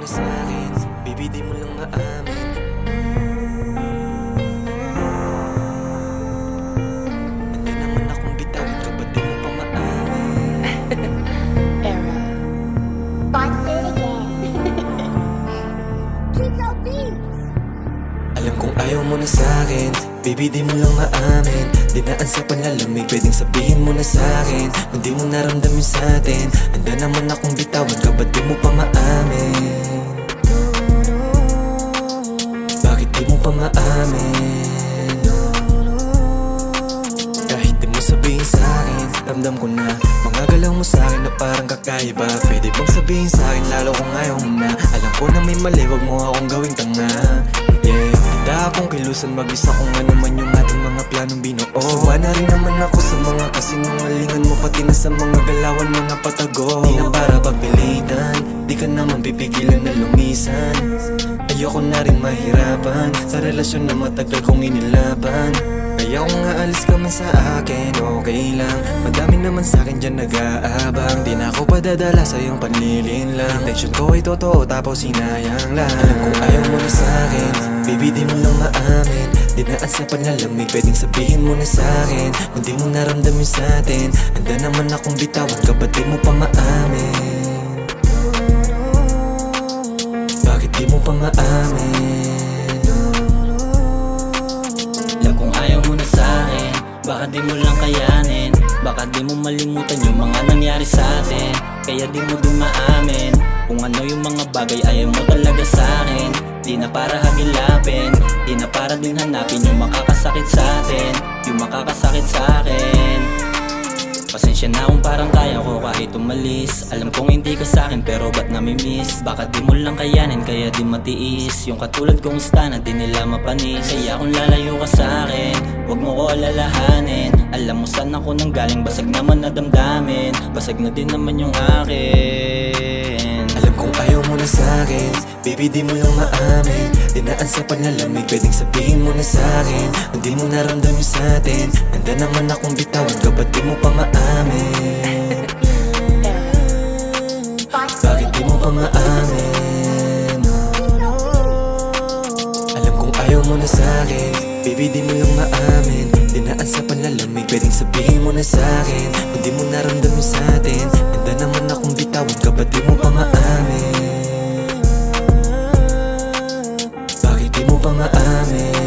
na sa'kin, baby di mo lang maamin. Ano naman akong bitawin ka, ba't di mo pa maamin? Era. Busted again. Kiko Beats. Alam kong ayaw mo na sa'kin, baby di mo lang maamin. Dinaan sa panlalamig, pwedeng sabihin mo na sa'kin kung di mo naramdamin sa'tin. Handa naman akong bitawan ka, ba't di mo pa maamin? Bakit di mo pa maamin? Kahit di mo sabihin sa'kin, ramdam ko na mga galaw mo sa'kin na parang kakaiba. Pwede bang sabihin sa'kin lalo kung ayaw mo na? Alam ko na may mali, wag mo akong gawing tanga. Yeah, handa akong kilusan mag-isa kung ano man yung ating mga planong binuo. Suwa na rin naman ako sa mga kasinungalingan mo, pati na sa mga galawan mo na patago. Di na para pagpilitan, di ka naman pipigilan na lumisan. Ayoko na rin mahirapan sa relasyon na matagal kong inilaban. Kaya kung aalis ka man sa akin, okay lang. Madami naman sa'kin dyan nag-aabang. Di na ako padadala sa iyong panlilin lang. Intention ko ay totoo tapos sinayang lang. Alam kong ayaw mo na sa'kin, baby di mo lang maamin. Dinaan sa panlalamig, pwedeng sabihin mo na sa'kin kung di mo naramdamin sa'tin. Handa naman akong bitawan ka, ba't di mo pa maamin? Bakit di mo pa maamin? Alam kong ayaw mo na sa'kin, baka di mo lang kayanin. Baka di mo malimutan yung mga nangyari sa'tin. Kaya di mo din maamin kung ano yung mga bagay ayaw mo talaga sa'kin. Di na para hagilapin, di na para din hanapin yung makakasakit sa'tin, yung makakasakit sa'kin. Pasensya na kung parang kaya ko kahit umalis. Alam kong hindi ka sa'kin pero ba't namimiss? Baka di mo lang kayanin kaya di matiis yung katulad kong ista na di nila mapanis. Kaya kung lalayo ka sa'kin, wag mo ko alalahanin. Alam mo saan ako nang galing, basag naman na damdamin. Basag na din naman yung akin. Alam kong ayaw mo na sa'kin, baby di mo lang maamin. Dinaan sa panlalamig, pwedeng sabihin mo na sa'kin kung di mo naramdamin sa'tin. Handa naman akong bitawan ka, ba't di mo pa maamin? Bakit di mo pa maamin? Alam kong ayaw mo na sa'kin, baby di mo lang maamin. Dinaan sa panlalamig, pwedeng sabihin mo na sa'kin kung di mo naramdamin sa'tin. Handa naman akong bitawan ka, ba't di mo pa maamin? Bakit di mo pa maamin?